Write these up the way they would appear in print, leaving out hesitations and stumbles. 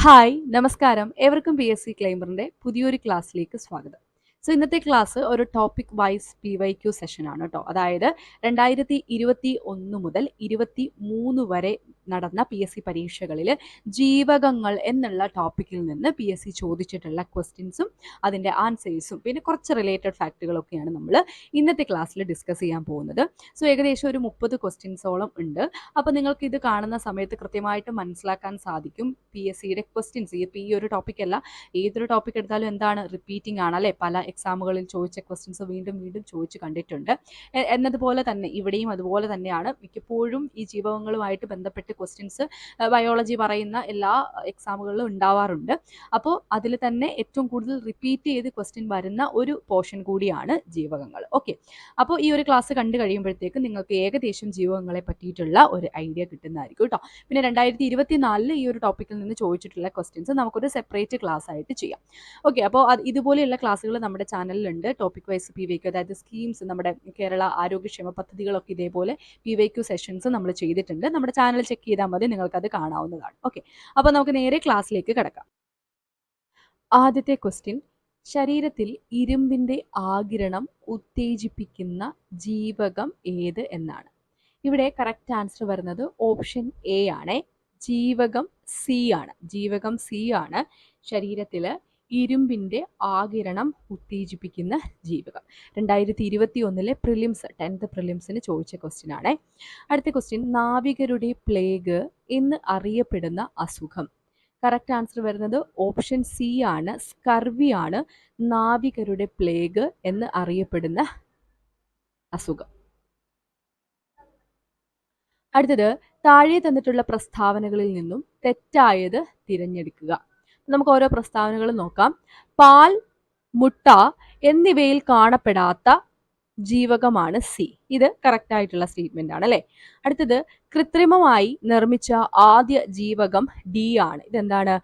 Hi നമസ്കാരം ഏവർക്കും PSC ക്ലൈംബറിന്റെ പുതിയൊരു ക്ലാസ്സിലേക്ക് സ്വാഗതം. ഇന്നത്തെ ക്ലാസ് ഒരു ടോപ്പിക് വൈസ് PYQ സെഷൻ ആണ് കേട്ടോ. അതായത് 2021 മുതൽ 23 വരെ നടന്ന PSC പരീക്ഷകളിൽ ജീവകങ്ങൾ എന്നുള്ള ടോപ്പിക്കിൽ നിന്ന് PSC ചോദിച്ചിട്ടുള്ള ക്വസ്റ്റ്യൻസും അതിൻ്റെ ആൻസേഴ്സും പിന്നെ കുറച്ച് റിലേറ്റഡ് ഫാക്റ്റുകളൊക്കെയാണ് നമ്മൾ ഇന്നത്തെ ക്ലാസ്സിൽ ഡിസ്കസ് ചെയ്യാൻ പോകുന്നത്. ഏകദേശം ഒരു 30 ക്വസ്റ്റ്യൻസോളം ഉണ്ട്. അപ്പോൾ നിങ്ങൾക്ക് ഇത് കാണുന്ന സമയത്ത് കൃത്യമായിട്ട് മനസ്സിലാക്കാൻ സാധിക്കും PSCയുടെ ക്വസ്റ്റ്യൻസ്. ഈ ഒരു ടോപ്പിക് അല്ല, ഏതൊരു ടോപ്പിക് എടുത്താലും എന്താണ് റിപ്പീറ്റിംഗ് ആണ് അല്ലേ. പല എക്സാമുകളിൽ ചോദിച്ച ക്വസ്റ്റ്യൻസ് വീണ്ടും വീണ്ടും ചോദിച്ച് കണ്ടിട്ടുണ്ട് എന്നതുപോലെ തന്നെ ഇവിടെയും അതുപോലെ തന്നെയാണ്. മിക്കപ്പോഴും ഈ ജീവകങ്ങളുമായിട്ട് ബന്ധപ്പെട്ട് ക്വസ്റ്റ്യൻസ് ബയോളജി പറയുന്ന എല്ലാ എക്സാമുകളിലും ഉണ്ടാവാറുണ്ട്. അപ്പോൾ അതിൽ തന്നെ ഏറ്റവും കൂടുതൽ റിപ്പീറ്റ് ചെയ്ത് ക്വസ്റ്റ്യൻ വരുന്ന ഒരു പോർഷൻ കൂടിയാണ് ജീവകങ്ങൾ. ഓക്കെ, അപ്പോൾ ഈ ഒരു ക്ലാസ് കണ്ടു കഴിയുമ്പോഴത്തേക്ക് നിങ്ങൾക്ക് ഏകദേശം ജീവകങ്ങളെ പറ്റിയിട്ടുള്ള ഒരു ഐഡിയ കിട്ടുന്നതായിരിക്കും കേട്ടോ. പിന്നെ 2024 ഈ ഒരു ടോപ്പിക്കിൽ നിന്ന് ചോദിച്ചിട്ടുള്ള ക്വസ്റ്റ്യൻസ് നമുക്കൊരു സെപ്പറേറ്റ് ക്ലാസ് ആയിട്ട് ചെയ്യാം. ഓക്കെ, അപ്പോൾ ഇതുപോലെയുള്ള ക്ലാസ്സുകൾ നമ്മുടെ ചാനലിലുണ്ട്. ടോപ്പിക് വൈസ് PYQ, അതായത് സ്കീംസ്, നമ്മുടെ കേരള ആരോഗ്യക്ഷേമ പദ്ധതികളൊക്കെ ഇതേപോലെ PYQ സെഷൻസ് നമ്മൾ ചെയ്തിട്ടുണ്ട്. നമ്മുടെ ചാനൽ ചെക്ക് ചെയ്താൽ മതി, നിങ്ങൾക്കത് കാണാവുന്നതാണ്. ഓക്കെ, അപ്പോൾ നമുക്ക് നേരെ ക്ലാസ്സിലേക്ക് കിടക്കാം. ആദ്യത്തെ ക്വസ്റ്റ്യൻ, ശരീരത്തിൽ ഇരുമ്പിന്റെ ആഗിരണം ഉത്തേജിപ്പിക്കുന്ന ജീവകം ഏത് എന്നാണ്. ഇവിടെ കറക്റ്റ് ആൻസർ വരുന്നത് ഓപ്ഷൻ എ ആണ്. ജീവകം സി ആണ്. ജീവകം സി ആണ് ശരീരത്തിൽ ഇരുമ്പിന്റെ ആഗിരണം ഉത്തേജിപ്പിക്കുന്ന ജീവകം. 2021 പ്രിലിംസ് 10th പ്രിലിംസിന് ചോദിച്ച ക്വസ്റ്റ്യൻ ആണ്. അടുത്ത ക്വസ്റ്റ്യൻ, നാവികരുടെ പ്ലേഗ് എന്ന് അറിയപ്പെടുന്ന അസുഖം. കറക്റ്റ് ആൻസർ വരുന്നത് ഓപ്ഷൻ സി ആണ്. സ്കർവി ആണ് നാവികരുടെ പ്ലേഗ് എന്ന് അറിയപ്പെടുന്ന അസുഖം. അടുത്തത്, താഴെ തന്നിട്ടുള്ള പ്രസ്താവനകളിൽ നിന്നും തെറ്റായത് തിരഞ്ഞെടുക്കുക. നമുക്ക് ഓരോ പ്രസ്താവനകൾ നോക്കാം. പാൽ, മുട്ട എന്നിവയിൽ കാണപ്പെടാത്ത ജീവകമാണ് സി. ഇത് കറക്റ്റ് ആയിട്ടുള്ള സ്റ്റേറ്റ്മെന്റ് ആണ് അല്ലേ. അടുത്തത്, കൃത്രിമമായി നിർമ്മിച്ച ആദ്യ ജീവകം ഡി ആണ്. ഇതെന്താണ്?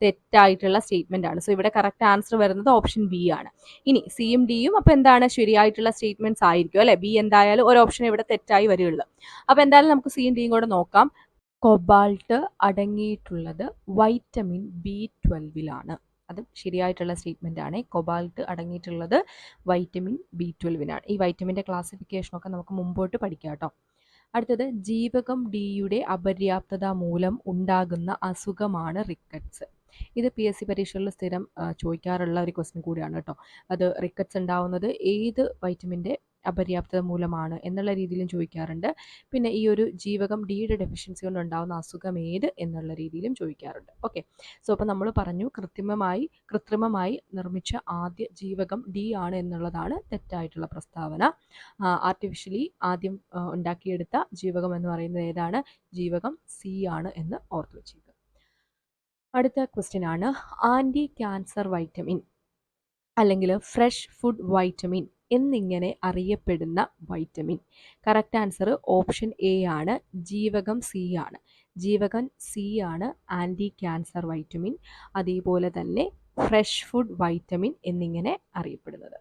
തെറ്റായിട്ടുള്ള സ്റ്റേറ്റ്മെന്റ് ആണ്. ഇവിടെ കറക്റ്റ് ആൻസർ വരുന്നത് ഓപ്ഷൻ ബി ആണ്. ഇനി സിയും ഡിയും അപ്പൊ എന്താണ്? ശരിയായിട്ടുള്ള സ്റ്റേറ്റ്മെന്റ്സ് ആയിരിക്കും അല്ലെ. ബി എന്തായാലും ഒരു ഓപ്ഷൻ ഇവിടെ തെറ്റായി വരികയുള്ളൂ. അപ്പൊ എന്തായാലും നമുക്ക് സിയും ഡിയും കൂടെ നോക്കാം. കൊബാൾട്ട് അടങ്ങിയിട്ടുള്ളത് വൈറ്റമിൻ B12 അത് ശരിയായിട്ടുള്ള സ്റ്റേറ്റ്മെന്റ് ആണ്. കൊബാൾട്ട് അടങ്ങിയിട്ടുള്ളത് വൈറ്റമിൻ B12 ഈ വൈറ്റമിൻ്റെ ക്ലാസിഫിക്കേഷനൊക്കെ നമുക്ക് മുമ്പോട്ട് പഠിക്കാം കേട്ടോ. അടുത്തത്, ജീവകം ഡിയുടെ അപര്യാപ്തത മൂലം ഉണ്ടാകുന്ന അസുഖമാണ് റിക്കറ്റ്സ്. ഇത് PSC പരീക്ഷകളിൽ സ്ഥിരം ചോദിക്കാറുള്ള ഒരു ക്വസ്റ്റ്യൻ കൂടിയാണ് കേട്ടോ. അത് റിക്കറ്റ്സ് ഉണ്ടാവുന്നത് ഏത് വൈറ്റമിൻ്റെ അപര്യാപ്തത മൂലമാണ് എന്നുള്ള രീതിയിലും ചോദിക്കാറുണ്ട്. പിന്നെ ഈ ഒരു ജീവകം ഡിയുടെ ഡെഫിഷ്യൻസി കൊണ്ട് ഉണ്ടാകുന്ന അസുഖം ഏത് എന്നുള്ള രീതിയിലും ചോദിക്കാറുണ്ട്. ഓക്കെ, അപ്പോൾ നമ്മൾ പറഞ്ഞു കൃത്രിമമായി നിർമ്മിച്ച ആദ്യ ജീവകം ഡി ആണ് എന്നുള്ളതാണ് തെറ്റായിട്ടുള്ള പ്രസ്താവന. ആർട്ടിഫിഷ്യലി ആദ്യം ഉണ്ടാക്കിയെടുത്ത ജീവകം എന്ന് പറയുന്നത് ഏതാണ്? ജീവകം സി ആണ് എന്ന് ഓർത്തു വെച്ചേക്കുക. അടുത്ത ക്വസ്റ്റ്യൻ ആണ്, ആൻറ്റി ക്യാൻസർ വൈറ്റമിൻ അല്ലെങ്കിൽ ഫ്രഷ് ഫുഡ് വൈറ്റമിൻ എന്നിങ്ങനെ അറിയപ്പെടുന്ന vitamin. Correct answer option A ആണ്. ജീവകം സി ആണ്. ജീവകം സി ആണ് ആൻറ്റി ക്യാൻസർ വൈറ്റമിൻ, അതേപോലെ തന്നെ ഫ്രഷ് ഫുഡ് വൈറ്റമിൻ എന്നിങ്ങനെ അറിയപ്പെടുന്നത്.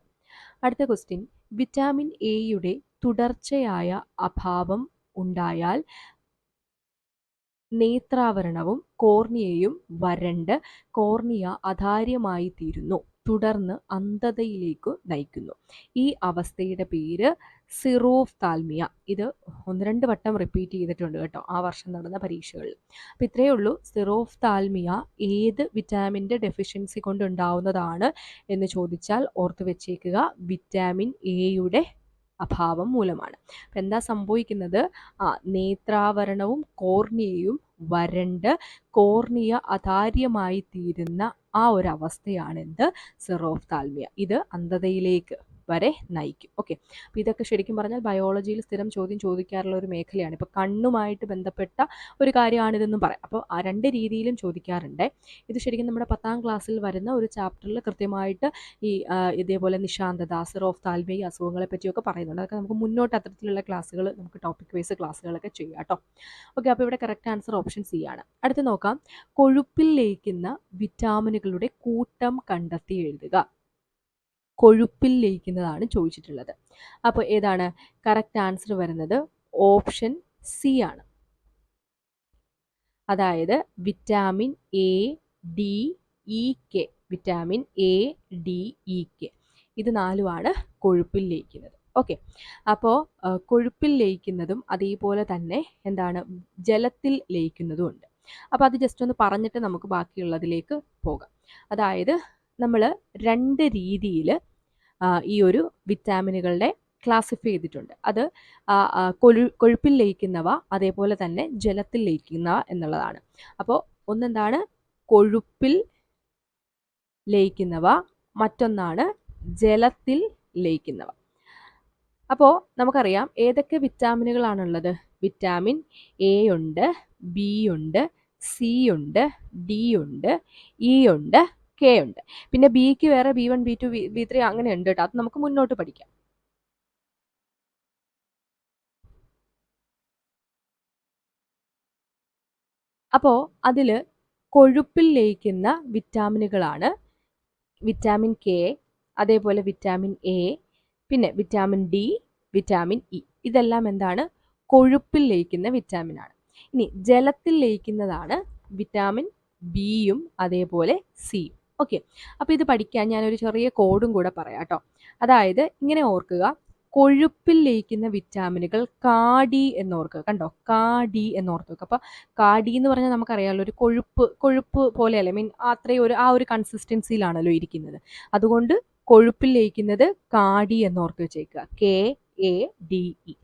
അടുത്ത ക്വസ്റ്റ്യൻ, വിറ്റാമിൻ എയുടെ തുടർച്ചയായ അഭാവം ഉണ്ടായാൽ നേത്രാവരണവും കോർണിയയും വരണ്ട് കോർണിയ അധാര്യമായി തീരുന്നു, തുടർന്ന് അന്ധതയിലേക്ക് നയിക്കുന്നു. ഈ അവസ്ഥയുടെ പേര് സിറോഫ്താൽമിയ. ഇത് 1-2 വട്ടം റിപ്പീറ്റ് ചെയ്തിട്ടുണ്ട് കേട്ടോ ആ വർഷം നടന്ന പരീക്ഷകളിൽ. അപ്പം ഇത്രയേ ഉള്ളൂ. സിറോഫ്താൽമിയ ഏത് വിറ്റാമിൻ്റെ ഡെഫിഷ്യൻസി കൊണ്ടുണ്ടാവുന്നതാണ് എന്ന് ചോദിച്ചാൽ ഓർത്ത് വെച്ചേക്കുക, വിറ്റാമിൻ എയുടെ അഭാവം മൂലമാണ്. അപ്പം എന്താ സംഭവിക്കുന്നത്? നേത്രാവരണവും കോർണിയയും വരണ്ട് കോർണിയ അധാര്യമായി തീരുന്ന ആ ഒരു അവസ്ഥയാണ് എന്ത്? സിറോഫ്താൽമിയ. ഇത് അന്ധതയിലേക്ക് വരെ നയിക്കും. ഓക്കെ, അപ്പോൾ ഇതൊക്കെ ശരിക്കും പറഞ്ഞാൽ ബയോളജിയിൽ സ്ഥിരം ചോദ്യം ചോദിക്കാറുള്ള ഒരു മേഖലയാണ്. ഇപ്പോൾ കണ്ണുമായിട്ട് ബന്ധപ്പെട്ട ഒരു കാര്യമാണിതെന്നും പറയാം. അപ്പോൾ ആ 2 രീതിയിലും ചോദിക്കാറുണ്ട്. ഇത് ശരിക്കും നമ്മുടെ 10ാം ക്ലാസ്സിൽ വരുന്ന ഒരു ചാപ്റ്ററിൽ കൃത്യമായിട്ട് ഈ ഇതേപോലെ നിശാന്തത, സിറോഫ്താൽമിയ, ഈ അസുഖങ്ങളെ പറ്റിയൊക്കെ പറയുന്നുണ്ട്. അതൊക്കെ നമുക്ക് മുന്നോട്ട് അത്തരത്തിലുള്ള ക്ലാസ്സുകൾ നമുക്ക് ടോപ്പിക് വൈസ് ക്ലാസ്സുകളൊക്കെ ചെയ്യാം കേട്ടോ. ഓക്കെ, അപ്പോൾ ഇവിടെ കറക്റ്റ് ആൻസർ ഓപ്ഷൻ സി ആണ്. അടുത്ത് നോക്കാം, കൊഴുപ്പിൽ ലയിക്കുന്ന വിറ്റാമിനുകളുടെ കൂട്ടം കണ്ടെത്തി എഴുതുക. കൊഴുപ്പിൽ ലയിക്കുന്നതാണ് ചോദിച്ചിട്ടുള്ളത്. അപ്പോൾ ഏതാണ്? കറക്റ്റ് ആൻസർ വരുന്നത് ഓപ്ഷൻ സി ആണ്. അതായത് vitamin A, D, E, K. Vitamin A, D, E, K. ഇത് നാലുമാണ് കൊഴുപ്പിൽ ലയിക്കുന്നത്. ഓക്കെ, അപ്പോൾ കൊഴുപ്പിൽ ലയിക്കുന്നതും അതേപോലെ തന്നെ എന്താണ് ജലത്തിൽ ലയിക്കുന്നതും ഉണ്ട്. അപ്പോൾ അത് ജസ്റ്റ് ഒന്ന് പറഞ്ഞിട്ട് നമുക്ക് ബാക്കിയുള്ളതിലേക്ക് പോകാം. അതായത് നമ്മൾ 2 രീതിയിൽ ഈ ഒരു വിറ്റാമിനുകളുടെ ക്ലാസിഫൈ ചെയ്തിട്ടുണ്ട്. അത് കൊഴുപ്പിൽ ലയിക്കുന്നവ അതേപോലെ തന്നെ ജലത്തിൽ ലയിക്കുന്നവ എന്നുള്ളതാണ്. അപ്പോൾ ഒന്നെന്താണ് കൊഴുപ്പിൽ ലയിക്കുന്നവ, മറ്റൊന്നാണ് ജലത്തിൽ ലയിക്കുന്നവ. അപ്പോൾ നമുക്കറിയാം ഏതൊക്കെ വിറ്റാമിനുകളാണുള്ളത്. വിറ്റാമിൻ എ ഉണ്ട്, ബി ഉണ്ട്, സി ഉണ്ട്, ഡി ഉണ്ട്, ഇ ഉണ്ട്, കെ ഉണ്ട്. പിന്നെ ബിക്ക് വേറെ B1, B2, B3 അങ്ങനെ ഉണ്ട് കേട്ടോ. അത് നമുക്ക് മുന്നോട്ട് പഠിക്കാം. അപ്പോൾ അതിൽ കൊഴുപ്പിൽ ലയിക്കുന്ന വിറ്റാമിനുകളാണ് വിറ്റാമിൻ കെ, അതേപോലെ വിറ്റാമിൻ എ, പിന്നെ വിറ്റാമിൻ ഡി, വിറ്റാമിൻ ഇ. ഇതെല്ലാം എന്താണ് കൊഴുപ്പിൽ ലയിക്കുന്ന വിറ്റാമിനാണ്. ഇനി ജലത്തിൽ ലയിക്കുന്നതാണ് വിറ്റാമിൻ ബിയും അതേപോലെ സിയും. ഓക്കെ, അപ്പോൾ ഇത് പഠിക്കാൻ ഞാനൊരു ചെറിയ കോഡും കൂടെ പറയാം കേട്ടോ. അതായത് ഇങ്ങനെ ഓർക്കുക, കൊഴുപ്പിൽ ലയിക്കുന്ന വിറ്റാമിനുകൾ കാഡി എന്നോർക്കുക. കണ്ടോ, കാഡി എന്നോർക്കുക. അപ്പോൾ കാഡി എന്ന് പറഞ്ഞാൽ നമുക്കറിയാമല്ലോ ഒരു കൊഴുപ്പ് പോലെയല്ലേ, മീൻ അത്രയും ആ ഒരു കൺസിസ്റ്റൻസിയിലാണല്ലോ ഇരിക്കുന്നത്. അതുകൊണ്ട് കൊഴുപ്പിൽ ലയിക്കുന്നത് കാഡി എന്നോർത്ത് വെച്ചേക്കുക, KADE.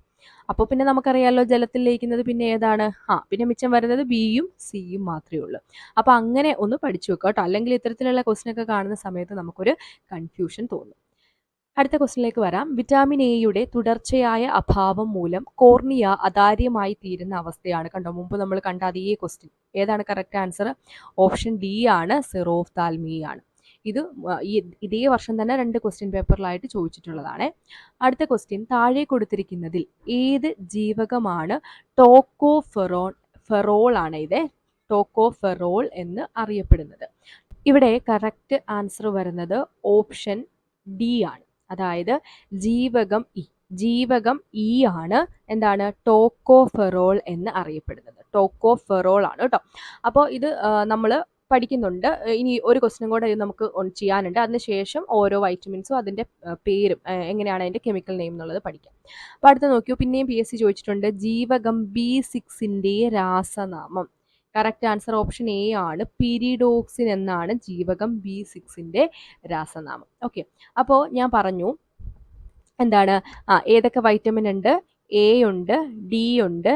അപ്പോൾ പിന്നെ നമുക്കറിയാമല്ലോ ജലത്തിൽ ലയിക്കുന്നത് പിന്നെ ഏതാണ്, പിന്നെ മിച്ചം വരുന്നത് ബിയും സിയും മാത്രമേ ഉള്ളൂ. അപ്പോൾ അങ്ങനെ ഒന്ന് പഠിച്ചു വെക്കുക കേട്ടോ, അല്ലെങ്കിൽ ഇത്തരത്തിലുള്ള ക്വസ്റ്റ്യൻ ഒക്കെ കാണുന്ന സമയത്ത് നമുക്കൊരു കൺഫ്യൂഷൻ തോന്നും. അടുത്ത ക്വസ്റ്റ്യനിലേക്ക് വരാം. വിറ്റാമിൻ എയുടെ തുടർച്ചയായ അഭാവം മൂലം കോർണിയ അതാര്യമായി തീരുന്ന അവസ്ഥയാണ്. കണ്ടോ, മുമ്പ് നമ്മൾ കണ്ട അതേ ക്വസ്റ്റ്യൻ. ഏതാണ് കറക്റ്റ് ആൻസർ? ഓപ്ഷൻ ഡി ആണ്, സിറോഫ്താൽമി ആണ്. ഇത് ഇതേ വർഷം തന്നെ 2 ക്വസ്റ്റ്യൻ പേപ്പറിലായിട്ട് ചോദിച്ചിട്ടുള്ളതാണ്. അടുത്ത ക്വസ്റ്റ്യൻ, താഴെ കൊടുത്തിരിക്കുന്നതിൽ ഏത് ജീവകമാണ് ഫെറോൾ ആണ് ഇത് ടോക്കോഫെറോൾ എന്ന് അറിയപ്പെടുന്നത്? ഇവിടെ കറക്റ്റ് ആൻസർ വരുന്നത് ഓപ്ഷൻ ഡി ആണ്. അതായത് ജീവകം ഇ ആണ് എന്താണ് ടോക്കോഫെറോൾ എന്ന് അറിയപ്പെടുന്നത്. ടോക്കോഫെറോൾ ആണ് കേട്ടോ. അപ്പോൾ ഇത് നമ്മൾ പഠിക്കുന്നുണ്ട്. ഇനി ഒരു ക്വസ്റ്റ്യൻ കൂടെ നമുക്ക് ചെയ്യാനുണ്ട്. അതിനുശേഷം ഓരോ വൈറ്റമിൻസും അതിൻ്റെ പേരും എങ്ങനെയാണ് അതിൻ്റെ കെമിക്കൽ നെയിം എന്നുള്ളത് പഠിക്കാം. അപ്പോൾ അടുത്ത നോക്കിയോ, പിന്നെയും PSC ചോദിച്ചിട്ടുണ്ട് ജീവകം B6ന്റെ രാസനാമം. കറക്റ്റ് ആൻസർ ഓപ്ഷൻ എ ആണ്, പിരിഡോക്സിൻ എന്നാണ് ജീവകം B6ന്റെ രാസനാമം. ഓക്കെ, അപ്പോൾ ഞാൻ പറഞ്ഞു എന്താണ് ഏതൊക്കെ വൈറ്റമിൻ ഉണ്ട്, എ ഉണ്ട്, ഡി ഉണ്ട്,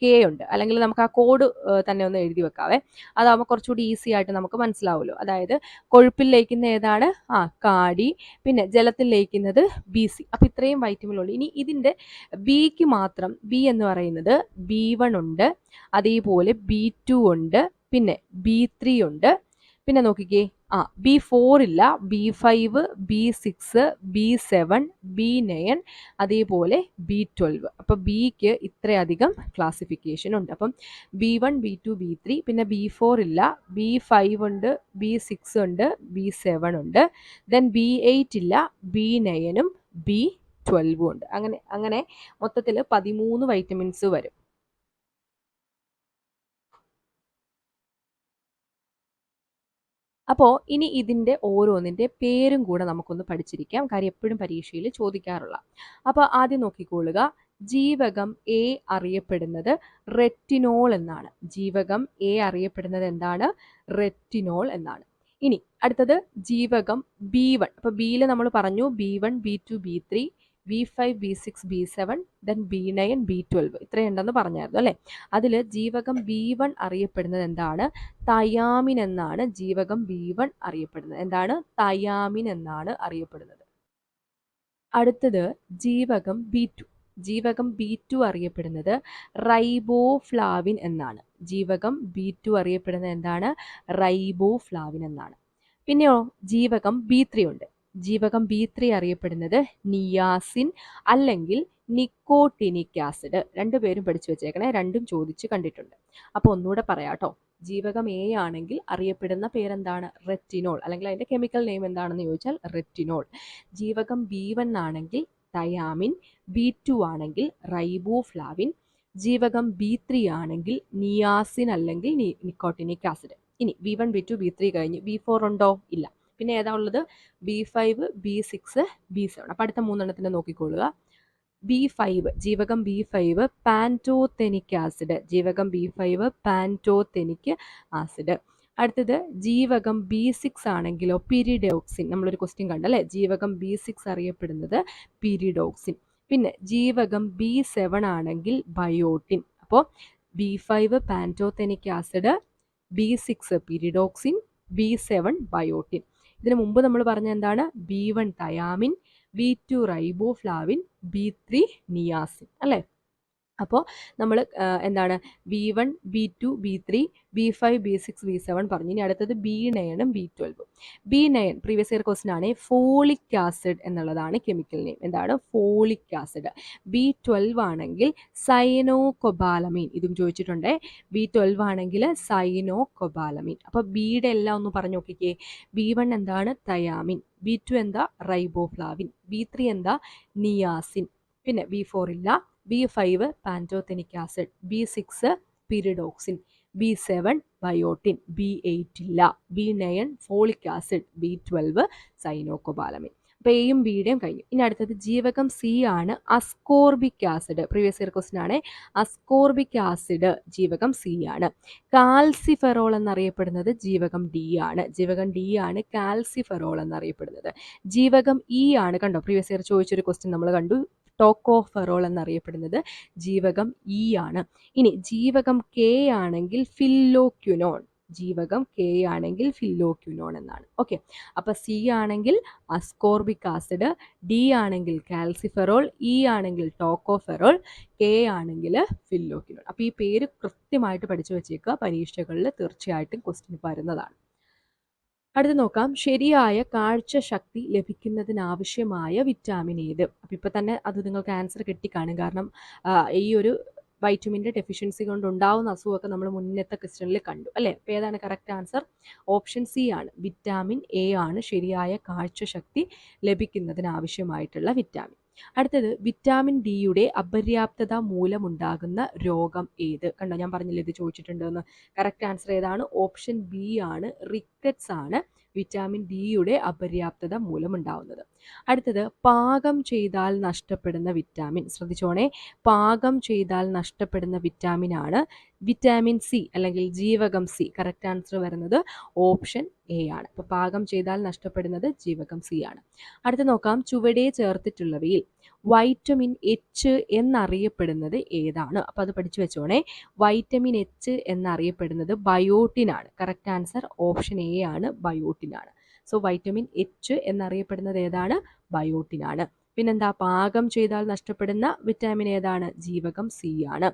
കെ ഉണ്ട്. അല്ലെങ്കിൽ നമുക്ക് ആ കോഡ് തന്നെ ഒന്ന് എഴുതി വെക്കാവേ, അതാകുമ്പോൾ കുറച്ചുകൂടി ഈസി ആയിട്ട് നമുക്ക് മനസ്സിലാവുമല്ലോ. അതായത് കൊഴുപ്പിൽ ലയിക്കുന്ന ഏതാണ്, കാഡി, പിന്നെ ജലത്തിൽ ലയിക്കുന്നത് BC. അപ്പം ഇത്രയും വൈറ്റമിൻ ഉണ്ട്. ഇനി ഇതിൻ്റെ ബിക്ക് മാത്രം, ബി എന്ന് പറയുന്നത് B1 ഉണ്ട്, അതേപോലെ B2 ഉണ്ട്, പിന്നെ B3 ഉണ്ട്, പിന്നെ നോക്കിക്കേ B4 ഇല്ല, B5, B6, B7, B9, അതേപോലെ B12. അപ്പം ബിക്ക് ഇത്രയധികം ക്ലാസിഫിക്കേഷൻ ഉണ്ട്. അപ്പം B1, B2, B3, പിന്നെ B4 ഇല്ല, B5 ഉണ്ട്, B6 ഉണ്ട്, B7 ഉണ്ട്, ദെൻ B8 ഇല്ല, B9ഉം B12ഉം ഉണ്ട്. അങ്ങനെ മൊത്തത്തിൽ 13 വൈറ്റമിൻസ് വരും. അപ്പോൾ ഇനി ഇതിൻ്റെ ഓരോന്നിൻ്റെ പേരും കൂടെ നമുക്കൊന്ന് പഠിച്ചിരിക്കാം, കാര്യം എപ്പോഴും പരീക്ഷയിൽ ചോദിക്കാറുള്ള. അപ്പോൾ ആദ്യം നോക്കിക്കൊള്ളുക, ജീവകം എ അറിയപ്പെടുന്നത് റെറ്റിനോൾ എന്നാണ്. ജീവകം എ അറിയപ്പെടുന്നത് എന്താണ്? റെറ്റിനോൾ എന്നാണ്. ഇനി അടുത്തത് ജീവകം B1. അപ്പോൾ ബിയിൽ നമ്മൾ പറഞ്ഞു B1, B2, B3, B5, B6, B7, then B9, B12 ഇത്രയുണ്ടെന്ന് പറഞ്ഞായിരുന്നു അല്ലേ. അതിൽ ജീവകം B1 അറിയപ്പെടുന്നത് എന്താണ്? തയാമിൻ എന്നാണ് ജീവകം B1 അറിയപ്പെടുന്നത്. എന്താണ്? തയാമിൻ എന്നാണ് അറിയപ്പെടുന്നത്. അടുത്തത് ജീവകം B2. ജീവകം B2 അറിയപ്പെടുന്നത് റൈബോഫ്ലാവിൻ എന്നാണ്. ജീവകം B2 അറിയപ്പെടുന്നത് എന്താണ്? റൈബോഫ്ലാവിൻ എന്നാണ്. പിന്നെയോ ജീവകം B3 ഉണ്ട്. ജീവകം B3 അറിയപ്പെടുന്നത് നിയാസിൻ അല്ലെങ്കിൽ നിക്കോട്ടിനിക് ആസിഡ്. രണ്ടുപേരും പഠിച്ചു വെച്ചേക്കണേ, രണ്ടും ചോദിച്ച് കണ്ടിട്ടുണ്ട്. അപ്പോൾ ഒന്നുകൂടെ പറയാം കേട്ടോ. ജീവകം എ ആണെങ്കിൽ അറിയപ്പെടുന്ന പേരെന്താണ്? റെറ്റിനോൾ, അല്ലെങ്കിൽ അതിൻ്റെ കെമിക്കൽ നെയിം എന്താണെന്ന് ചോദിച്ചാൽ റെറ്റിനോൾ. ജീവകം B1 ആണെങ്കിൽ തയാമിൻ, B2 ആണെങ്കിൽ റൈബോഫ്ലാവിൻ, ജീവകം B3 ആണെങ്കിൽ നിയാസിൻ അല്ലെങ്കിൽ നിക്കോട്ടിനിക് ആസിഡ്. ഇനി B1 B2 B3 കഴിഞ്ഞ് B4 ഉണ്ടോ? ഇല്ല. പിന്നെ ഏതാ ഉള്ളത്? B5 B6 B7. അപ്പം അടുത്ത മൂന്നെണ്ണത്തിന് നോക്കിക്കൊള്ളുക. B5 ജീവകം B5 പാൻറ്റോതെനിക് ആസിഡ്, ജീവകം B5 പാൻറ്റോതെനിക് ആസിഡ്. അടുത്തത് ജീവകം B6 ആണെങ്കിലോ പിരിഡോക്സിൻ. നമ്മളൊരു ക്വസ്റ്റ്യൻ കണ്ടല്ലേ, ജീവകം B6 അറിയപ്പെടുന്നത് പിരിഡോക്സിൻ. പിന്നെ ജീവകം B7 ആണെങ്കിൽ ബയോട്ടിൻ. അപ്പോൾ B5 pantothenic acid, B6 pyridoxine, B7 biotin. ഇതിനു മുമ്പ് നമ്മൾ പറഞ്ഞ എന്താണ്? B1 thiamine, B2 riboflavin, B3 niacin അല്ലേ? അപ്പോൾ നമ്മൾ എന്താണ് B1 B2 B3 B5 B6 B7 പറഞ്ഞു. ഇനി അടുത്തത് B9 B12. B9 previous year question ആണ്. ഫോളിക് ആസിഡ് എന്നുള്ളതാണ് കെമിക്കൽ നെയിം. എന്താണ്? Folic acid. B12 ആണെങ്കിൽ സൈനോകൊബാലമീൻ, ഇതും ചോദിച്ചിട്ടുണ്ട്. B12 ആണെങ്കിൽ സൈനോകൊബാലമീൻ. അപ്പോൾ ബിയുടെ എല്ലാം ഒന്ന് പറഞ്ഞു നോക്കിക്കേ. B1 എന്താണ്? തയാമിൻ. B2 എന്താ? റൈബോഫ്ലാവിൻ. B3 എന്താ? നിയാസിൻ. പിന്നെ B4 ഇല്ല. B5 pantothenic acid, B6 pyridoxine, B7 biotin, B8 ഇല്ല, B9 ഫോളിക് ആസിഡ്, B12 സൈനോകൊബാലമിൻ. അപ്പോൾ എയും ബിയുടെയും കഴിഞ്ഞു. ഇനി അടുത്തത് ജീവകം സി ആണ് ascorbic acid. Previous year question ആണ്. അസ്കോർബിക് ആസിഡ് ജീവകം സി ആണ്. കാൽസിഫെറോൾ എന്നറിയപ്പെടുന്നത് ജീവകം ഡി ആണ്. ജീവകം ഡി ആണ് കാൽസിഫെറോൾ എന്നറിയപ്പെടുന്നത്. ജീവകം ഇ ആണ്, കണ്ടോ പ്രീവിയസ് ഇയർ ചോദിച്ചൊരു ക്വസ്റ്റ്യൻ നമ്മൾ കണ്ടു, ടോക്കോഫെറോൾ എന്നറിയപ്പെടുന്നത് ജീവകം ഇ ആണ്. ഇനി ജീവകം കെ ആണെങ്കിൽ ഫില്ലോക്യുനോൺ. ജീവകം കെ ആണെങ്കിൽ ഫില്ലോക്യുനോൺ എന്നാണ്. ഓക്കെ, അപ്പൊ സി ആണെങ്കിൽ അസ്കോർബിക് ആസിഡ്, ഡി ആണെങ്കിൽ കാൽസിഫെറോൾ, ഇ ആണെങ്കിൽ ടോക്കോഫെറോൾ, കെ ആണെങ്കിൽ ഫില്ലോക്യുനോൺ. അപ്പൊ ഈ പേര് കൃത്യമായിട്ട് പഠിച്ചു വെച്ചേക്കുക, പരീക്ഷകളിൽ തീർച്ചയായിട്ടും ക്വസ്റ്റ്യൻ വരുന്നതാണ്. അടുത്ത് നോക്കാം, ശരിയായ കാഴ്ച ശക്തി ലഭിക്കുന്നതിനാവശ്യമായ വിറ്റാമിൻ ഏത്? അപ്പം ഇപ്പം തന്നെ അത് നിങ്ങൾക്ക് ആൻസർ കിട്ടിക്കാണും. കാരണം ഈ ഒരു വൈറ്റമിൻ്റെ ഡെഫിഷ്യൻസി കൊണ്ട് ഉണ്ടാവുന്ന അസുഖമൊക്കെ നമ്മൾ മുന്നത്തെ ക്വസ്റ്റ്യനിൽ കണ്ടു അല്ലേ? അപ്പോൾ ഏതാണ് കറക്റ്റ് ആൻസർ? ഓപ്ഷൻ സി ആണ്, വിറ്റാമിൻ എ ആണ് ശരിയായ കാഴ്ചശക്തി ലഭിക്കുന്നതിനാവശ്യമായിട്ടുള്ള വിറ്റാമിൻ. അടുത്തത് വിറ്റാമിൻ ഡിയുടെ അപര്യാപ്തത മൂലമുണ്ടാകുന്ന രോഗം ഏത്? കണ്ടോ, ഞാൻ പറഞ്ഞില്ലേ ഇത് ചോദിച്ചിട്ടുണ്ടെന്ന്. കറക്റ്റ് ആൻസർ ഏതാണ്? ഓപ്ഷൻ ബി ആണ്, റിക്കറ്റ്സ് ആണ് വിറ്റാമിൻ ഡിയുടെ അപര്യാപ്തത മൂലമുണ്ടാവുന്നത്. അടുത്തത് പാകം ചെയ്താൽ നഷ്ടപ്പെടുന്ന വിറ്റാമിൻ. ശ്രദ്ധിച്ചോണേ, പാകം ചെയ്താൽ നഷ്ടപ്പെടുന്ന വിറ്റാമിൻ ആണ് വിറ്റാമിൻ സി അല്ലെങ്കിൽ ജീവകം സി. കറക്റ്റ് ആൻസർ വരുന്നത് ഓപ്ഷൻ എ ആണ്. അപ്പോൾ പാകം ചെയ്താൽ നഷ്ടപ്പെടുന്നത് ജീവകം സി ആണ്. അടുത്ത് നോക്കാം, ചുവടെ ചേർത്തിട്ടുള്ളവയിൽ വൈറ്റമിൻ എച്ച് എന്നറിയപ്പെടുന്നത് ഏതാണ്? അപ്പോൾ അത് പഠിച്ചു വെച്ചോണേ. വൈറ്റമിൻ എച്ച് എന്നറിയപ്പെടുന്നത് ബയോട്ടിൻ ആണ്. കറക്റ്റ് ആൻസർ ഓപ്ഷൻ എ ആണ്, ബയോട്ടിൻ ആണ്. സോ വൈറ്റമിൻ എച്ച് എന്നറിയപ്പെടുന്നത് ഏതാണ്? ബയോട്ടിൻ ആണ്. പിന്നെന്താ, പാകം ചെയ്താൽ നഷ്ടപ്പെടുന്ന വിറ്റാമിൻ ഏതാണ്? ജീവകം സി ആണ്.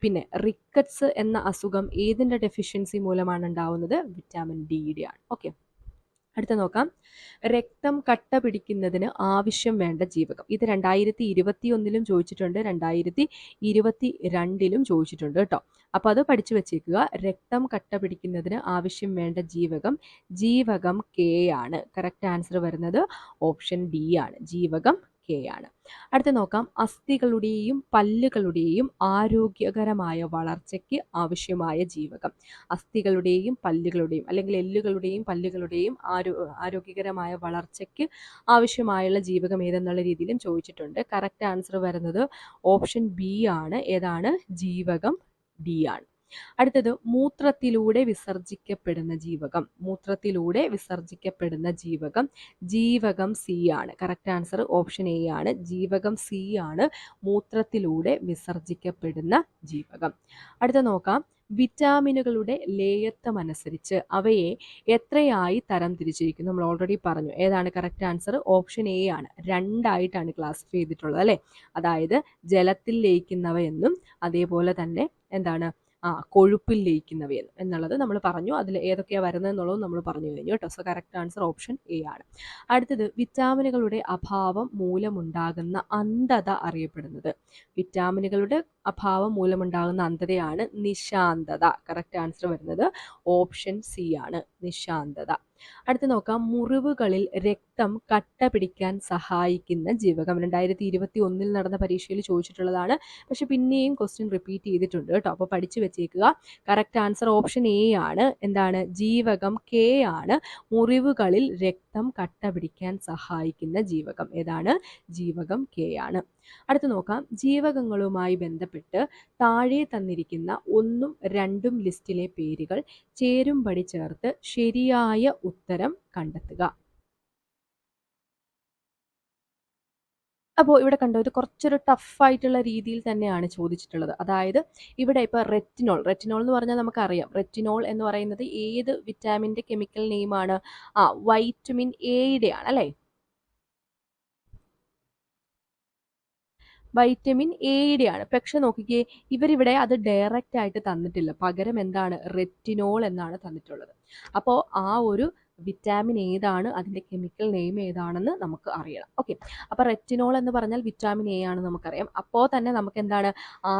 പിന്നെ റിക്കറ്റ്സ് എന്ന അസുഖം ഏതിൻ്റെ ഡെഫിഷ്യൻസി മൂലമാണ് ഉണ്ടാവുന്നത്? വിറ്റാമിൻ ഡിയുടെ ആണ്. ഓക്കെ, അടുത്ത നോക്കാം, രക്തം കട്ട പിടിക്കുന്നതിന് ആവശ്യം വേണ്ട ജീവകം. ഇത് 2021 ചോദിച്ചിട്ടുണ്ട്, 2022 ചോദിച്ചിട്ടുണ്ട് കേട്ടോ. അപ്പോൾ അത് പഠിച്ചു വെച്ചേക്കുക. രക്തം കട്ട പിടിക്കുന്നതിന് ആവശ്യം വേണ്ട ജീവകം ജീവകം കെ ആണ്. കറക്റ്റ് ആൻസർ വരുന്നത് ഓപ്ഷൻ ഡി ആണ്, ജീവകം കെ ആണ്. അടുത്ത നോക്കാം, അസ്ഥികളുടെയും പല്ലുകളുടെയും ആരോഗ്യകരമായ വളർച്ചയ്ക്ക് ആവശ്യമായ ജീവകം. അസ്ഥികളുടെയും പല്ലുകളുടെയും അല്ലെങ്കിൽ എല്ലുകളുടെയും പല്ലുകളുടെയും ആരോഗ്യകരമായ വളർച്ചയ്ക്ക് ആവശ്യമായുള്ള ജീവകം ഏതെന്നുള്ള രീതിയിലും ചോദിച്ചിട്ടുണ്ട്. കറക്റ്റ് ആൻസർ വരുന്നത് ഓപ്ഷൻ ബി ആണ്. ഏതാണ്? ജീവകം ഡി ആണ്. അടുത്തത് മൂത്രത്തിലൂടെ വിസർജിക്കപ്പെടുന്ന ജീവകം. മൂത്രത്തിലൂടെ വിസർജിക്കപ്പെടുന്ന ജീവകം ജീവകം സി ആണ്. കറക്റ്റ് ആൻസർ ഓപ്ഷൻ എ ആണ്, ജീവകം സി ആണ് മൂത്രത്തിലൂടെ വിസർജിക്കപ്പെടുന്ന ജീവകം. അടുത്ത നോക്കാം, വിറ്റാമിനുകളുടെ ലേയത്വമനുസരിച്ച് അവയെ എത്രയായി തരം തിരിച്ചിരിക്കുന്നു? നമ്മൾ ഓൾറെഡി പറഞ്ഞു. ഏതാണ് കറക്റ്റ് ആൻസർ? ഓപ്ഷൻ എ ആണ്, രണ്ടായിട്ടാണ് ക്ലാസിഫൈ ചെയ്തിട്ടുള്ളത് അല്ലേ? അതായത് ജലത്തിൽ ലയിക്കുന്നവയെന്നും അതേപോലെ തന്നെ എന്താണ് കൊഴുപ്പിൽ ലയിക്കുന്നവയെന്നും എന്നുള്ളത് നമ്മൾ പറഞ്ഞു. അതിൽ ഏതൊക്കെയാണ് വരുന്നത് എന്നുള്ളത് നമ്മൾ പറഞ്ഞു കഴിഞ്ഞു കേട്ടോ. So correct answer option A ആണ്. അടുത്തത് വിറ്റാമിനുകളുടെ അഭാവം മൂലമുണ്ടാകുന്ന അന്ധത അറിയപ്പെടുന്നത്. വിറ്റാമിനുകളുടെ അഭാവം മൂലമുണ്ടാകുന്ന അന്ധതയാണ് നിശാന്തത. കറക്റ്റ് ആൻസർ വരുന്നത് ഓപ്ഷൻ സി ആണ്, നിശാന്തത. അടുത്ത് നോക്കാം, മുറിവുകളിൽ രക്തം കട്ട പിടിക്കാൻ സഹായിക്കുന്ന ജീവകം. 2021 നടന്ന പരീക്ഷയിൽ ചോദിച്ചിട്ടുള്ളതാണ്. പക്ഷെ പിന്നെയും ക്വസ്റ്റ്യൻ റിപ്പീറ്റ് ചെയ്തിട്ടുണ്ട് കേട്ടോ. അപ്പോൾ പഠിച്ചു വെച്ചേക്കുക. കറക്റ്റ് ആൻസർ ഓപ്ഷൻ എ ആണ്. എന്താണ്? ജീവകം കെ ആണ് മുറിവുകളിൽ രക്തം കട്ട പിടിക്കാൻ സഹായിക്കുന്ന ജീവകം. ഏതാണ്? ജീവകം കെ ആണ്. അടുത്ത് നോക്കാം, ജീവകങ്ങളുമായി ബന്ധപ്പെട്ട് താഴെ തന്നിരിക്കുന്ന 1ഉം 2ഉം ലിസ്റ്റിലെ പേരുകൾ ചേരുംപടി ചേർത്ത് ശരിയായ ഉത്തരം കണ്ടെത്തുക. അപ്പോൾ ഇവിടെ കണ്ടോ, ഇത് കുറച്ചൊരു ടഫായിട്ടുള്ള രീതിയിൽ തന്നെയാണ് ചോദിച്ചിട്ടുള്ളത്. അതായത് ഇവിടെ ഇപ്പോൾ റെറ്റിനോൾ എന്ന് പറഞ്ഞാൽ നമുക്കറിയാം, റെറ്റിനോൾ എന്ന് പറയുന്നത് ഏത് വിറ്റാമിൻ്റെ കെമിക്കൽ നെയിമാണ്? വൈറ്റമിൻ എയുടെ ആണ് അല്ലേ? വൈറ്റമിൻ എയുടെ ആണ്. പക്ഷെ നോക്കിക്കേ, ഇവരിവിടെ അത് ഡയറക്റ്റ് ആയിട്ട് തന്നിട്ടില്ല. പകരം എന്താണ്? റെറ്റിനോൾ എന്നാണ് തന്നിട്ടുള്ളത്. അപ്പോൾ ആ ഒരു വിറ്റാമിൻ ഏതാണ്, അതിൻ്റെ കെമിക്കൽ നെയിം ഏതാണെന്ന് നമുക്ക് അറിയണം. ഓക്കെ, അപ്പോൾ റെറ്റിനോൾ എന്ന് പറഞ്ഞാൽ വിറ്റാമിൻ എ ആണ് നമുക്കറിയാം. അപ്പോൾ തന്നെ നമുക്ക് എന്താണ്?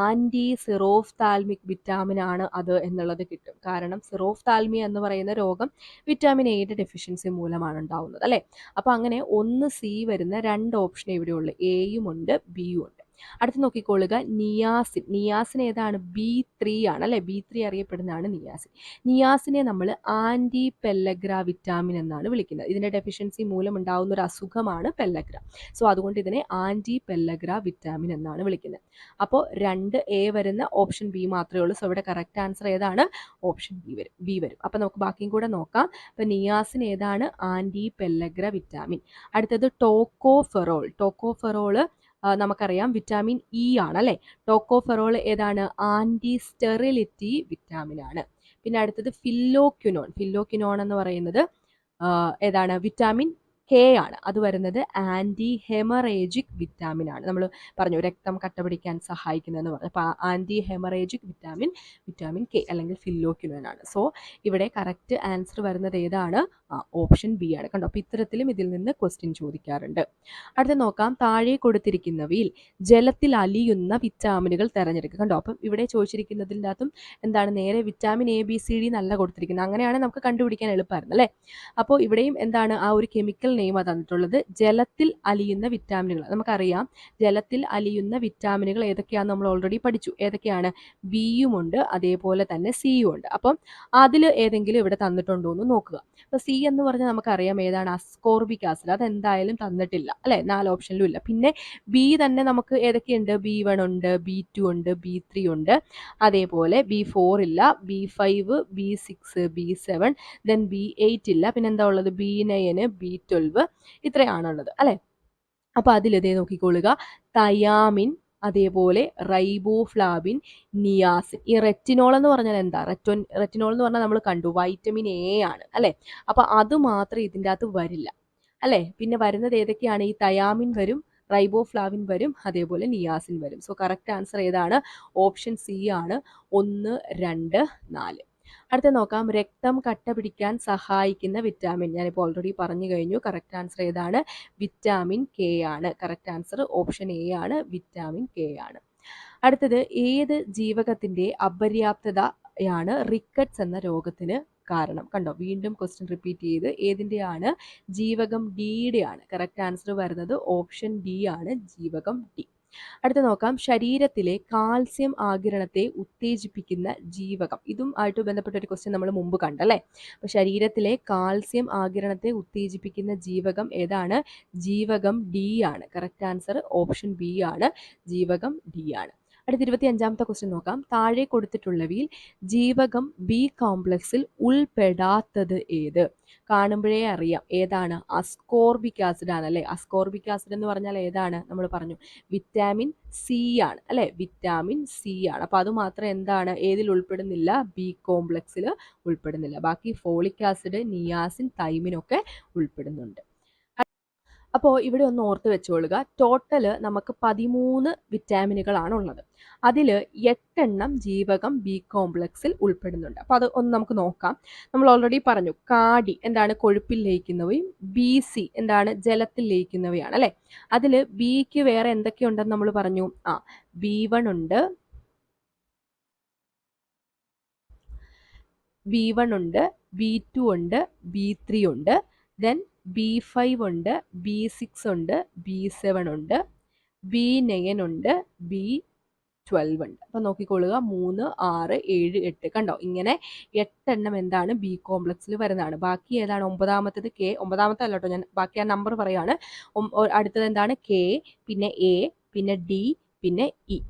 ആൻറ്റി സിറോഫ്താൽമിക് വിറ്റാമിൻ ആണ് അത് എന്നുള്ളത് കിട്ടും. കാരണം സിറോഫ്താൽമിയ എന്ന് പറയുന്ന രോഗം വിറ്റാമിൻ എയുടെ ഡെഫിഷ്യൻസി മൂലമാണ് ഉണ്ടാവുന്നത് അല്ലേ? അപ്പോൾ അങ്ങനെ 1 സി വരുന്ന 2 ഓപ്ഷൻ ഇവിടെയുള്ളൂ. എയും ഉണ്ട്, ബിയും ഉണ്ട്. അടുത്ത് നോക്കിക്കൊള്ളുക, നിയാസിൻ ഏതാണ്? B3 ആണ് അല്ലേ? B3 അറിയപ്പെടുന്നതാണ് niacin. നിയാസിനെ നമ്മൾ ആൻറ്റി പെല്ലഗ്ര വിറ്റാമിൻ എന്നാണ് വിളിക്കുന്നത്. ഇതിൻ്റെ ഡെഫിഷ്യൻസി മൂലം ഉണ്ടാകുന്ന ഒരു അസുഖമാണ് പെല്ലഗ്ര. സോ അതുകൊണ്ട് ഇതിനെ ആൻറ്റി പെല്ലഗ്ര വിറ്റാമിൻ എന്നാണ് വിളിക്കുന്നത്. അപ്പോൾ 2A വരുന്ന ഓപ്ഷൻ ബി മാത്രമേ ഉള്ളൂ. സോ ഇവിടെ കറക്റ്റ് ആൻസർ ഏതാണ്? ഓപ്ഷൻ ബി വരും. അപ്പോൾ നമുക്ക് ബാക്കിയും കൂടെ നോക്കാം. അപ്പോൾ നിയാസിൻ ഏതാണ്? Anti pellagra vitamin. അടുത്തത് ടോക്കോഫെറോൾ നമുക്കറിയാം വിറ്റാമിൻ ഇ ആണ് അല്ലേ? ടോക്കോഫെറോൾ ഏതാണ്? ആൻറ്റി സ്റ്റെറിലിറ്റി വിറ്റാമിൻ ആണ്. പിന്നെ അടുത്തത് ഫില്ലോക്വിനോൺ എന്ന് പറയുന്നത് ഏതാണ്? വിറ്റാമിൻ കെ ആണ്. അത് വരുന്നത് ആൻറ്റി ഹെമറേജിക് വിറ്റാമിൻ ആണ്. നമ്മൾ പറഞ്ഞു രക്തം കട്ടപിടിക്കാൻ സഹായിക്കുന്നതെന്ന് പറഞ്ഞു. അപ്പോൾ ആൻറ്റി ഹെമറേജിക് വിറ്റാമിൻ കെ അല്ലെങ്കിൽ ഫില്ലോക്വിനോൺ ആണ്. സോ ഇവിടെ കറക്റ്റ് ആൻസർ വരുന്നത് ഏതാണ്? ഓപ്ഷൻ ബി ആണ്. കണ്ടോ, അപ്പോൾ ഇത്തരത്തിലും ഇതിൽ നിന്ന് ക്വസ്റ്റ്യൻ ചോദിക്കാറുണ്ട്. അടുത്ത നോക്കാം, താഴെ കൊടുത്തിരിക്കുന്നവയിൽ ജലത്തിൽ അലിയുന്ന വിറ്റാമിനുകൾ തിരഞ്ഞെടുക്കുക. കണ്ടോ, അപ്പം ഇവിടെ ചോദിച്ചിരിക്കുന്നതിൻ്റെ അകത്തും എന്താണ്? നേരെ vitamin A B C D നല്ല കൊടുത്തിരിക്കുന്നത്. അങ്ങനെയാണ് നമുക്ക് കണ്ടുപിടിക്കാൻ എളുപ്പമായിരുന്നു അല്ലേ? അപ്പോൾ ഇവിടെയും എന്താണ്? ആ ഒരു കെമിക്കൽ നെയിമാണ് തന്നിട്ടുള്ളത്. ജലത്തിൽ അലിയുന്ന വിറ്റാമിനുകൾ. നമുക്കറിയാം ജലത്തിൽ അലിയുന്ന വിറ്റാമിനുകൾ ഏതൊക്കെയാണെന്ന് നമ്മൾ ഓൾറെഡി പഠിച്ചു. ഏതൊക്കെയാണ്? ബിയും ഉണ്ട്, അതേപോലെ തന്നെ സിയും ഉണ്ട്. അപ്പം അതിൽ ഏതെങ്കിലും ഇവിടെ തന്നിട്ടുണ്ടോ എന്ന് നോക്കുക. അപ്പോൾ സി എന്ന് പറഞ്ഞാൽ നമുക്കറിയാം ഏതാണ്? Ascorbic acid. അതെന്തായാലും തന്നിട്ടില്ല അല്ലേ? 4 ഓപ്ഷനിലും ഇല്ല. പിന്നെ ബി തന്നെ നമുക്ക് ഏതൊക്കെയുണ്ട്? B1 ഉണ്ട്, B2 ഉണ്ട്, B3 ഉണ്ട്, അതേപോലെ B4 ഇല്ല, B5, B6, B7, then B8 ഇല്ല. പിന്നെ എന്താ ഉള്ളത്? B9, B12 ഇത്രയാണുള്ളത് അല്ലേ? അപ്പോൾ അതിലിതേ നോക്കിക്കൊള്ളുക, തയാമിൻ, അതേപോലെ റൈബോഫ്ലാവിൻ, നിയാസിൻ. ഈ റെറ്റിനോൾ എന്ന് പറഞ്ഞാൽ എന്താ? റെറ്റിനോൾ എന്ന് പറഞ്ഞാൽ നമ്മൾ കണ്ടു വൈറ്റമിൻ എ ആണ് അല്ലേ? അപ്പോൾ അത് മാത്രം ഇതിൻ്റെ അകത്ത് വരില്ല അല്ലേ? പിന്നെ വരുന്നത് ഏതൊക്കെയാണ്? ഈ തയാമിൻ വരും, റൈബോഫ്ലാവിൻ വരും, അതേപോലെ നിയാസിൻ വരും. സോ കറക്റ്റ് ആൻസർ ഏതാണ്? ഓപ്ഷൻ സി ആണ്. 1, 2, 4. അടുത്ത നോക്കാം, രക്തം കട്ട പിടിക്കാൻ സഹായിക്കുന്ന വിറ്റാമിൻ. ഞാനിപ്പോൾ ഓൾറെഡി പറഞ്ഞു കഴിഞ്ഞു. കറക്റ്റ് ആൻസർ ഏതാണ്? വിറ്റാമിൻ കെ ആണ്. കറക്റ്റ് ആൻസർ ഓപ്ഷൻ എ ആണ്, വിറ്റാമിൻ കെ ആണ്. അടുത്തത്, ഏത് ജീവകത്തിൻ്റെ അപര്യാപ്തതയാണ് റിക്കറ്റ്സ് എന്ന രോഗത്തിന് കാരണം? കണ്ടോ, വീണ്ടും ക്വസ്റ്റ്യൻ റിപ്പീറ്റ് ചെയ്ത് ഏതിൻ്റെയാണ്? ജീവകം ഡിയുടെ ആണ്. കറക്റ്റ് ആൻസർ വരുന്നത് ഓപ്ഷൻ ഡി ആണ്, ജീവകം ഡി. അടുത്ത നോക്കാം, ശരീരത്തിലെ കാൽസ്യം ആഗിരണത്തെ ഉത്തേജിപ്പിക്കുന്ന ജീവകം. ഇതും ആയിട്ട് ബന്ധപ്പെട്ട ഒരു ക്വസ്റ്റ്യൻ നമ്മൾ മുമ്പ് കണ്ടല്ലേ? അപ്പോൾ ശരീരത്തിലെ കാൽസ്യം ആഗിരണത്തെ ഉത്തേജിപ്പിക്കുന്ന ജീവകം ഏതാണ്? ജീവകം ഡി ആണ്. കറക്റ്റ് ആൻസർ ഓപ്ഷൻ ബി ആണ്, ജീവകം ഡി ആണ്. അടുത്ത 25ാമത്തെ ക്വസ്റ്റ്യൻ നോക്കാം, താഴെ കൊടുത്തിട്ടുള്ളവയിൽ ജീവകം ബി കോംപ്ലക്സിൽ ഉൾപ്പെടാത്തത് ഏത്? കാണുമ്പോഴേ അറിയാം ഏതാണ്? അസ്കോർബിക് ആസിഡ് ആണ് അല്ലേ? അസ്കോർബിക് ആസിഡ് എന്ന് പറഞ്ഞാൽ ഏതാണ്? നമ്മൾ പറഞ്ഞു വിറ്റാമിൻ സി ആണ് അല്ലേ? വിറ്റാമിൻ സി ആണ്. അപ്പോൾ അത് മാത്രം എന്താണ്? ഏതിൽ ഉൾപ്പെടുന്നില്ല? ബി കോംപ്ലക്സിൽ ഉൾപ്പെടുന്നില്ല. ബാക്കി ഫോളിക് ആസിഡ്, നിയാസിൻ, തൈമിനൊക്കെ ഉൾപ്പെടുന്നുണ്ട്. അപ്പോൾ ഇവിടെ ഒന്ന് ഓർത്ത് വെച്ചുകൊള്ളുക, ടോട്ടൽ നമുക്ക് 13 വിറ്റാമിനുകളാണ് ഉള്ളത്. അതിൽ 8 ജീവകം ബി കോംപ്ലക്സിൽ ഉൾപ്പെടുന്നുണ്ട്. അപ്പോൾ അത് ഒന്ന് നമുക്ക് നോക്കാം. നമ്മൾ ഓൾറെഡി പറഞ്ഞു കാടി എന്താണ്? കൊഴുപ്പിൽ ലയിക്കുന്നവയും, BC എന്താണ്? ജലത്തിൽ ലയിക്കുന്നവയാണ് അല്ലേ? അതിൽ ബിക്ക് വേറെ എന്തൊക്കെയുണ്ടെന്ന് നമ്മൾ പറഞ്ഞു? B1 ഉണ്ട്, B1 ഉണ്ട്, B2 ഉണ്ട്, B3 ഉണ്ട്, ദെൻ B5 ഉണ്ട്, B6 ഉണ്ട്, B7 ഉണ്ട്, B9 ഉണ്ട്, B12 ഉണ്ട്. അപ്പം നോക്കിക്കൊള്ളുക, 3, 6, 7, 8 കണ്ടോ, ഇങ്ങനെ 8 എന്താണ് ബി കോംപ്ലക്സിൽ വരുന്നതാണ്. ബാക്കി ഏതാണ്? 9ാമത്തേത് കെ, 9ാമത്തെ അല്ല കേട്ടോ, ഞാൻ ബാക്കി ആ നമ്പർ പറയാണ്. അടുത്തത് എന്താണ്? കെ, പിന്നെ എ, പിന്നെ ഡി, പിന്നെ ഇ.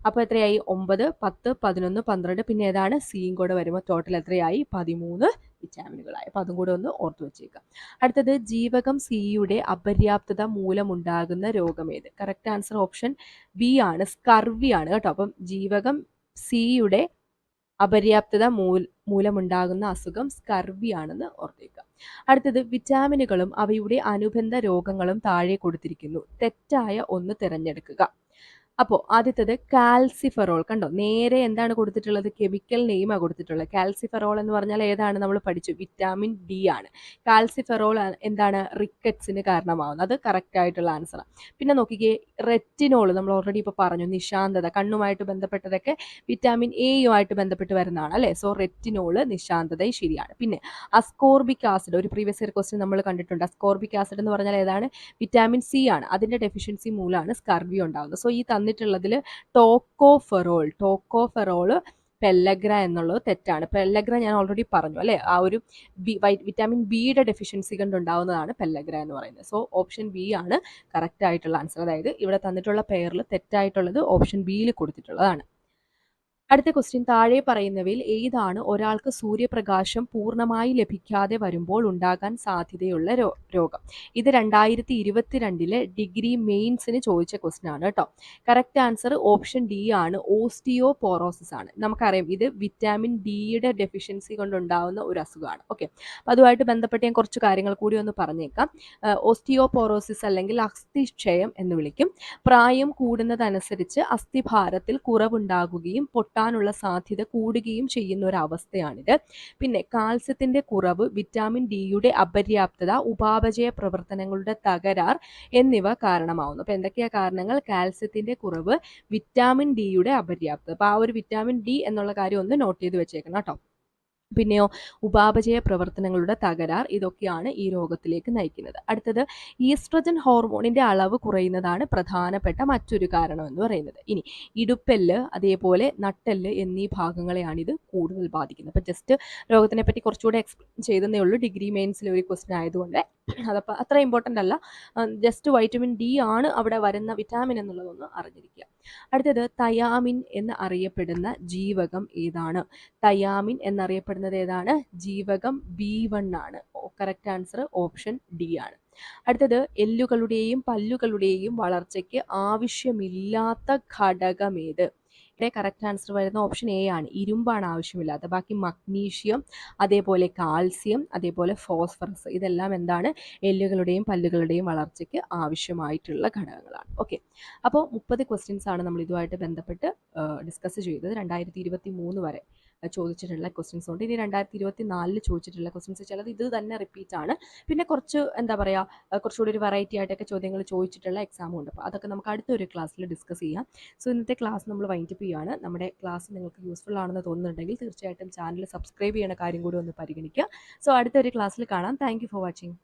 അപ്പോൾ എത്രയായി? 9, 10, 11, 12, പിന്നെ ഏതാണ്? സിയും കൂടെ വരുമ്പോൾ ടോട്ടൽ എത്രയായി? 13 വിറ്റാമിനുകളായി. അപ്പോൾ അതും കൂടെ ഒന്ന് ഓർത്തു വെച്ചേക്കാം. അടുത്തത് ജീവകം സിയുടെ അപര്യാപ്തത മൂലമുണ്ടാകുന്ന രോഗമേത്? കറക്റ്റ് ആൻസർ ഓപ്ഷൻ ബി ആണ്, സ്കർവി ആണ് കേട്ടോ. അപ്പം ജീവകം സിയുടെ അപര്യാപ്തത മൂലമുണ്ടാകുന്ന അസുഖം സ്കർവി ആണെന്ന് ഓർത്തേക്കുക. അടുത്തത് വിറ്റാമിനുകളും അവയുടെ അനുബന്ധ രോഗങ്ങളും താഴെ കൊടുത്തിരിക്കുന്നു. തെറ്റായ ഒന്ന് തിരഞ്ഞെടുക്കുക. അപ്പോൾ ആദ്യത്തേത് കാൽസിഫെറോൾ. കണ്ടോ, നേരെ എന്താണ് കൊടുത്തിട്ടുള്ളത്? കെമിക്കൽ നെയിമാണ് കൊടുത്തിട്ടുള്ളത്. കാൽസിഫെറോൾ എന്ന് പറഞ്ഞാൽ ഏതാണ്? നമ്മൾ പഠിച്ചു, വിറ്റാമിൻ ഡി ആണ്. കാൽസിഫെറോൾ എന്താണ്? റിക്കറ്റ്സിന് കാരണമാവുന്നത്. അത് കറക്റ്റ് ആയിട്ടുള്ള ആൻസറാണ്. പിന്നെ നോക്കിക്കേ, റെറ്റിനോൾ നമ്മൾ ഓൾറെഡി ഇപ്പോൾ പറഞ്ഞു, നിശാന്തത, കണ്ണുമായിട്ട് ബന്ധപ്പെട്ടതൊക്കെ വിറ്റാമിൻ എയുമായിട്ട് ബന്ധപ്പെട്ട് വരുന്നതാണ് അല്ലേ. സോ റെറ്റിനോൾ, നിശാന്തതയും ശരിയാണ്. പിന്നെ അസ്കോർബിക് ആസിഡ്, ഒരു പ്രീവിയസ് ഇയർ ക്വസ്റ്റ്യൻ നമ്മൾ കണ്ടിട്ടുണ്ട്. അസ്കോർബിക് ആസിഡ് എന്ന് പറഞ്ഞാൽ ഏതാണ്? വിറ്റാമിൻ സി ആണ്. അതിൻ്റെ ഡെഫിഷ്യൻസി മൂലമാണ് സ്കർവി ഉണ്ടാകുന്നത്. സോ ഈ തന്നിട്ടുള്ളതിൽ ടോക്കോഫെറോൾ പെല്ലഗ്ര എന്നുള്ളത് തെറ്റാണ്. പെല്ലഗ്ര ഞാൻ ഓൾറെഡി പറഞ്ഞു അല്ലേ, ആ ഒരു വിറ്റാമിൻ ബിയുടെ ഡെഫിഷ്യൻസി കൊണ്ടുണ്ടാവുന്നതാണ് പെല്ലഗ്ര എന്ന് പറയുന്നത്. സോ ഓപ്ഷൻ ബി ആണ് കറക്റ്റ് ആയിട്ടുള്ള ആൻസർ. അതായത് ഇവിടെ തന്നിട്ടുള്ള പെയറിൽ തെറ്റായിട്ടുള്ളത് ഓപ്ഷൻ ബിയിൽ കൊടുത്തിട്ടുള്ളതാണ്. അടുത്ത ക്വസ്റ്റ്യൻ, താഴെ പറയുന്നവയിൽ ഏതാണ് ഒരാൾക്ക് സൂര്യപ്രകാശം പൂർണ്ണമായി ലഭിക്കാതെ വരുമ്പോൾ ഉണ്ടാകാൻ സാധ്യതയുള്ള രോഗം? ഇത് 2022 ഡിഗ്രി മെയിൻസിന് ചോദിച്ച ക്വസ്റ്റ്യൻ ആണ് കേട്ടോ. കറക്റ്റ് ആൻസർ ഓപ്ഷൻ ഡി ആണ്, ഓസ്റ്റിയോപോറോസിസ് ആണ്. നമുക്കറിയാം ഇത് വിറ്റാമിൻ ഡിയുടെ ഡെഫിഷ്യൻസി കൊണ്ടുണ്ടാകുന്ന ഒരു അസുഖമാണ്. ഓക്കെ, അപ്പോൾ അതുമായിട്ട് ബന്ധപ്പെട്ട് ഞാൻ കുറച്ച് കാര്യങ്ങൾ കൂടി ഒന്ന് പറഞ്ഞേക്കാം. ഓസ്റ്റിയോപോറോസിസ് അല്ലെങ്കിൽ അസ്ഥിക്ഷയം എന്ന് വിളിക്കും. പ്രായം കൂടുന്നതനുസരിച്ച് അസ്ഥിഭാരത്തിൽ കുറവുണ്ടാകുകയും പൊട്ടാനുള്ള സാധ്യത കൂടുകയും ചെയ്യുന്ന ഒരു അവസ്ഥയാണിത്. പിന്നെ കാൽസ്യത്തിന്റെ കുറവ്, വിറ്റാമിൻ ഡിയുടെ അപര്യാപ്തത, ഉപാപചയ പ്രവർത്തനങ്ങളുടെ തകരാർ എന്നിവ കാരണമാവുന്നു. അപ്പോൾ എന്തൊക്കെയാ കാരണങ്ങൾ? കാൽസ്യത്തിന്റെ കുറവ്, വിറ്റാമിൻ ഡിയുടെ അപര്യാപ്തത. അപ്പോൾ ആ ഒരു വിറ്റാമിൻ ഡി എന്നുള്ള കാര്യം ഒന്ന് നോട്ട് ചെയ്ത് വെച്ചേക്കണം കേട്ടോ. പിന്നെയോ ഉപാപചയ പ്രവർത്തനങ്ങളുടെ തകരാർ, ഇതൊക്കെയാണ് ഈ രോഗത്തിലേക്ക് നയിക്കുന്നത്. അടുത്തത്, ഈസ്ട്രജൻ ഹോർമോണിന്റെ അളവ് കുറയുന്നതാണ് പ്രധാനപ്പെട്ട മറ്റൊരു കാരണം എന്ന് പറയുന്നത്. ഇനി ഇടുപ്പെല്ല്, അതേപോലെ നട്ടെല്ല് എന്നീ ഭാഗങ്ങളെയാണ് ഇത് കൂടുതൽ ബാധിക്കുന്നത്. അപ്പോൾ ജസ്റ്റ് രോഗത്തിനെ പറ്റി കുറച്ചുകൂടെ എക്സ്പ്ലെയിൻ ചെയ്തതേ ഉള്ളൂ, ഡിഗ്രി മെയിൻസിലെ ഒരു ക്വസ്റ്റ്യൻ ആയതുകൊണ്ട് അതപ്പോൾ അത്ര ഇമ്പോർട്ടൻ്റ് അല്ല. ജസ്റ്റ് വൈറ്റമിൻ ഡി ആണ് അവിടെ വരുന്ന വിറ്റാമിൻ എന്നുള്ളതൊന്ന് അറിഞ്ഞിരിക്കുക. അടുത്തത്, തയാമിൻ എന്ന് അറിയപ്പെടുന്ന ജീവകം ഏതാണ്? തയാമിൻ എന്നറിയപ്പെടുന്നത് ഏതാണ്? ജീവകം B1 ആണ്. കറക്റ്റ് ആൻസർ ഓപ്ഷൻ ഡി ആണ്. അടുത്തത്, എല്ലുകളുടെയും പല്ലുകളുടെയും വളർച്ചയ്ക്ക് ആവശ്യമില്ലാത്ത ഘടകമേത്? ഇവിടെ കറക്റ്റ് ആൻസർ വരുന്ന ഓപ്ഷൻ എ ആണ്, ഇരുമ്പാണ് ആവശ്യമില്ലാത്ത. ബാക്കി മഗ്നീഷ്യം, അതേപോലെ കാൽസ്യം, അതേപോലെ ഫോസ്ഫറസ്, ഇതെല്ലാം എന്താണ്? എല്ലുകളുടെയും പല്ലുകളുടെയും വളർച്ചയ്ക്ക് ആവശ്യമായിട്ടുള്ള ഘടകങ്ങളാണ്. ഓക്കെ, അപ്പോൾ 30 ക്വസ്റ്റ്യൻസ് ആണ് നമ്മൾ ഇതുമായിട്ട് ബന്ധപ്പെട്ട് ഡിസ്കസ് ചെയ്തത്. 2023 വരെ ചോദിച്ചിട്ടുള്ള ക്വസ്റ്റ്യൻസ് ഉണ്ട്. ഇനി 2024 ചോദിച്ചിട്ടുള്ള ക്വസ്റ്റ്യൻസ് ചിലത് ഇത് തന്നെ റിപ്പീറ്റ് ആണ്. പിന്നെ കുറച്ച് എന്താ പറയുക, കുറച്ചുകൂടി ഒരു വെറൈറ്റി ആയിട്ടൊക്കെ ചോദ്യങ്ങൾ ചോദിച്ചിട്ടുള്ള എക്സാമും ഉണ്ട്. അപ്പോൾ അതൊക്കെ നമുക്ക് അടുത്തൊരു ക്ലാസ്സിൽ ഡിസ്കസ് ചെയ്യാം. സോ ഇന്നത്തെ ക്ലാസ് നമ്മൾ വൈൻഡപ്പ് ചെയ്യുകയാണ്. നമ്മുടെ ക്ലാസ് നിങ്ങൾക്ക് യൂസ്ഫുൾ ആണെന്ന് തോന്നുന്നുണ്ടെങ്കിൽ തീർച്ചയായിട്ടും ചാനൽ സബ്സ്ക്രൈബ് ചെയ്യുന്ന കാര്യം കൂടി ഒന്ന് പരിഗണിക്കുക. സോ അടുത്തൊരു ക്ലാസ്സിൽ കാണാം. Thank you for watching.